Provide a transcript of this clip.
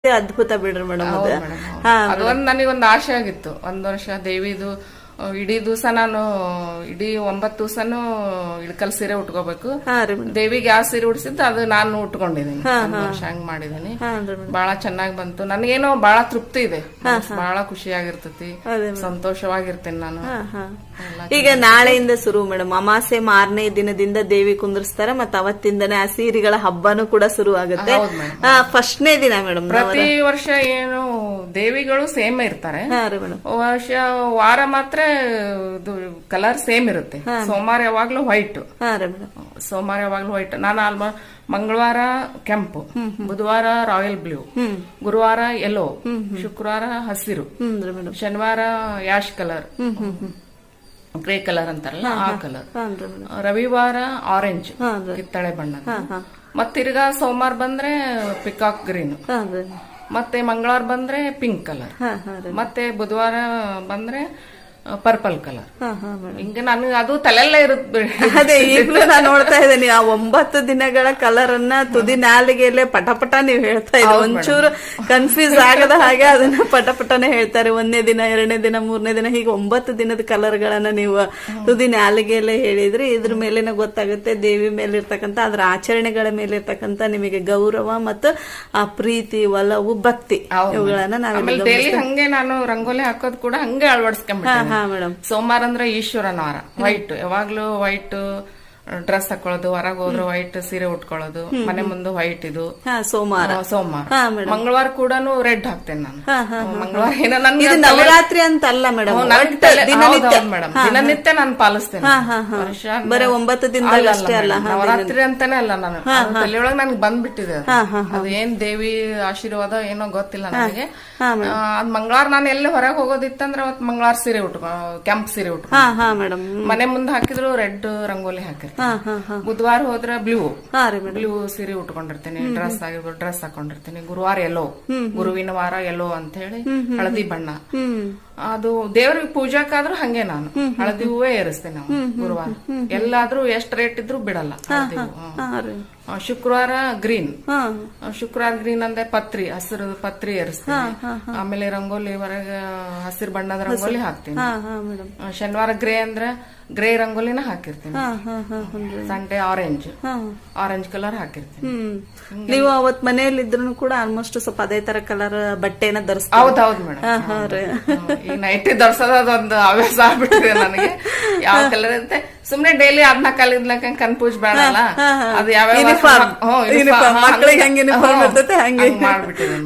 ಅದ್ಭುತ ಬಿಡ್ರಿ ಮೇಡಮ್ ಅದು. ಅದೊಂದು ನನಗೊಂದು ಆಸೆ ಆಗಿತ್ತು. ಒಂದ್ ವರ್ಷ ದೇವಿದು ಇಡೀ ದಿವಸ ನಾನು ಇಡೀ 9 ದಿವಸನು ಇಳಕಲ್ ಸೀರೆ ಉಟ್ಕೋಬೇಕು. ದೇವಿಗೆ ಯಾವ ಸೀರೆ ಉಡ್ಸಿದ್ದು ಅದು ನಾನು ಉಟ್ಕೊಂಡಿದ್ದೀನಿ. ವರ್ಷ ಹಂಗ್ ಮಾಡಿದೀನಿ. ಬಹಳ ಚೆನ್ನಾಗಿ ಬಂತು. ನನಗೇನೋ ಬಹಳ ತೃಪ್ತಿ ಇದೆ, ಬಹಳ ಖುಷಿಯಾಗಿರ್ತತಿ, ಸಂತೋಷವಾಗಿರ್ತೇನೆ ನಾನು. ಈಗ ನಾಳೆಯಿಂದ ಶುರು ಮೇಡಮ್, ಅಮಾಸೆ ಮಾರನೇ ದಿನದಿಂದ ದೇವಿ ಕುಂದ್ರಸ್ತಾರ, ಮತ್ತ ಅವತ್ತಿಂದನೇ ಆ ಸೀರೆಗಳ ಹಬ್ಬನೂ ಕೂಡ ಶುರು ಆಗುತ್ತೆ. ಫಸ್ಟ್ನೇ ದಿನ ಮೇಡಮ್, ಪ್ರತಿ ವರ್ಷ ಏನು ದೇವಿಗಳು ಸೇಮ್ ಇರ್ತಾರೆ. ವರ್ಷ ವಾರ ಮಾತ್ರ ಕಲರ್ ಸೇಮ್ ಇರುತ್ತೆ. ಸೋಮವಾರ ಯಾವಾಗ್ಲೂ ವೈಟ್, ಸೋಮವಾರ ಯಾವಾಗ್ಲೂ ವೈಟ್. ನಾನು ಮಂಗಳವಾರ ಕೆಂಪು, ಬುಧವಾರ ರಾಯಲ್ ಬ್ಲೂ, ಗುರುವಾರ ಯೆಲ್ಲೋ, ಶುಕ್ರವಾರ ಹಸಿರು, ಶನಿವಾರ ಯಾಶ್ ಕಲರ್, ಗ್ರೇ ಕಲರ್ ಅಂತಾರಲ್ಲ ಆ ಕಲರ್, ರವಿವಾರ ಆರೆಂಜ್ ಕಿತ್ತಳೆ ಬಣ್ಣ, ಮತ್ತಿರ್ಗಾ ಸೋಮವಾರ ಬಂದ್ರೆ ಪಿಕಾಕ್ ಗ್ರೀನ್, ಮತ್ತೆ ಮಂಗಳವಾರ ಬಂದ್ರೆ ಪಿಂಕ್ ಕಲರ್, ಮತ್ತೆ ಬುಧವಾರ ಬಂದ್ರೆ ಪರ್ಪಲ್ ಕಲರ್. ಹಿಂಗೆ ನನಗೆ ಅದು ತಲೆಲ್ಲ ಇರುತ್ತೆ. ಅದೇ ಈಗಲೂ ನಾನು ನೋಡ್ತಾ ಇದ್ದೇನೆ ಆ 9 ದಿನಗಳ ಕಲರ್ ಅನ್ನ ತುದಿ ನಾಲಿಗೆಯಲ್ಲೇ ಪಟಪಟ ನೀವು ಹೇಳ್ತಾ ಇದ್ದೀವಿ. ಒಂಚೂರು ಕನ್ಫ್ಯೂಸ್ ಆಗದ ಹಾಗೆ ಅದನ್ನ ಪಟಪಟನೆ ಹೇಳ್ತಾರೆ. 1ನೇ ದಿನ, 2ನೇ ದಿನ, 3ನೇ ದಿನ, ಹೀಗೆ 9 ದಿನದ ಕಲರ್ ಗಳನ್ನ ನೀವು ತುದಿ ನಾಲಿಗೆಯಲ್ಲೇ ಹೇಳಿದ್ರಿ. ಇದ್ರ ಮೇಲೆನ ಗೊತ್ತಾಗುತ್ತೆ ದೇವಿ ಮೇಲೆ ಇರ್ತಕ್ಕಂಥ ಅದ್ರ ಆಚರಣೆಗಳ ಮೇಲೆ ಇರ್ತಕ್ಕಂಥ ನಿಮಗೆ ಗೌರವ ಮತ್ತು ಆ ಪ್ರೀತಿ, ಒಲವು, ಭಕ್ತಿ ಇವುಗಳನ್ನ ನಾವು ಡೈಲಿ ಹಂಗೆ ನಾನು ರಂಗೋಲಿ ಹಾಕೋದು ಕೂಡ ಹಂಗೆ ಅಳವಡಿಸ್ಕೊಂಡ್ಬಿಟ್ಟೆ. ಸೋಮವಾರ ಅಂದ್ರೆ ಈಶ್ವರನ ವಾರ, ವೈಟ್ ಯಾವಾಗ್ಲೂ ವೈಟ್ ಡ್ರೆಸ್ ಹಾಕೊಳ್ಳೋದು, ಹೊರಗೆ ಹೋದ್ರೆ ವೈಟ್ ಸೀರೆ ಉಟ್ಕೊಳ್ಳೋದು, ಮನೆ ಮುಂದೆ ವೈಟ್ ಇದು ಸೋಮವಾರ. ಮಂಗಳವಾರ ಕೂಡ ರೆಡ್ ಹಾಕ್ತೇನೆ ನಾನು. ಮಂಗಳವಾರ ಏನೋ ನವರಾತ್ರಿ ಅಂತ ಅಲ್ಲ ಮೇಡಮ್, ಮೇಡಮ್ ದಿನನಿತ್ಯ ನಾನು ಪಾಲಿಸ್ತೇನೆ. ಬರೀ 9 ದಿನದಲ್ಲಿ ಅಷ್ಟೇ ಅಲ್ಲ, ನವರಾತ್ರಿ ಅಂತಾನೆ ಅಲ್ಲ. ನಾನು ತಲೆಯೊಳಗೆ ನನ್ಗೆ ಬಂದ್ಬಿಟ್ಟಿದೆ ಅದು ಏನ್ ದೇವಿ ಆಶೀರ್ವಾದ ಏನೋ ಗೊತ್ತಿಲ್ಲ ನನಗೆ. ಅದ್ ಮಂಗಳವಾರ ನಾನು ಎಲ್ಲಿ ಹೊರಗೆ ಹೋಗೋದಿತ್ತಂದ್ರೆ ಅವತ್ ಮಂಗಳವಾರ ಸೀರೆ ಕೆಂಪ್ ಸೀರೆ ಉಟ್ಕೊಂಡು ಮನೆ ಮುಂದೆ ಹಾಕಿದ್ರು ರೆಡ್ ರಂಗೋಲಿ ಹಾಕಿರ್ತೀನಿ. ಬುಧವಾರ ಹೋದ್ರೆ ಬ್ಲೂ ಸೀರೆ ಉಟ್ಕೊಂಡಿರ್ತೀನಿ, ಡ್ರೆಸ್ ಹಾಕೊಂಡಿರ್ತೀನಿ. ಗುರುವಾರ ಯೆಲ್ಲೋ, ಗುರುವಿನ ವಾರ ಯೆಲ್ಲೋ ಅಂತ ಹೇಳಿ ಹಳದಿ ಬಣ್ಣ. ಅದು ದೇವ್ರಿಗೆ ಪೂಜಾಕಾದ್ರೂ ಹಂಗೆ ನಾನು ಹಳದಿ ಹೂವೇ ಏರಿಸ್ತೇನೆ ನಾವು ಗುರುವಾರ. ಎಲ್ಲಾದ್ರೂ ಎಷ್ಟ್ ರೇಟ್ ಇದ್ರು ಬಿಡಲ್ಲ. ಶುಕ್ರವಾರ ಗ್ರೀನ್, ಶುಕ್ರವಾರ ಗ್ರೀನ್ ಅಂದ್ರೆ ಪತ್ರಿ, ಹಸಿರು ಪತ್ರಿ ಏರಿಸ್ತೀನಿ. ಆಮೇಲೆ ರಂಗೋಲಿ ಹೊರಗೆ ಹಸಿರು ಬಣ್ಣದ ರಂಗೋಲಿ ಹಾಕ್ತೀನಿ. ಶನಿವಾರ ಗ್ರೇ ಅಂದ್ರೆ ಗ್ರೇ ರಂಗೋಲಿನ ಹಾಕಿರ್ತೀನಿ. ಸಂಡೆ ಆರೆಂಜ್ ಕಲರ್ ಹಾಕಿರ್ತೀನಿ. ನೀವು ಅವತ್ ಮನೆಯಲ್ಲಿ ಇದ್ರು ಕೂಡ ಆಲ್ಮೋಸ್ಟ್ ಸ್ವಲ್ಪ ಅದೇ ತರ ಕಲರ್ ಬಟ್ಟೆನ ಧರಿಸ್ತೀವಿ. ಹೌದೌದು ಮೇಡಮ್, ಈ ನೈಟಿ ಧರಿಸೋದು ಅದೊಂದು ಹವ್ಯಾಸ ಆಗ್ಬಿಟ್ಟಿದೆ ನನಗೆ. ಯಾವ ಕಲರ್ ಇರುತ್ತೆ ಸುಮ್ನೆ ಡೈಲಿ ಅದನ್ನ ಕಲಿದ್ಲಕ್ಕ ಕನ್ಫ್ಯೂಸ್ ಬೇಡಲ್ಲ. ಅದು ಯಾವ ಮಕ್ಕಳಿಗೆ ಹಂಗೆ ಮಾಡ್ಬಿಟ್ಟಿದೆ.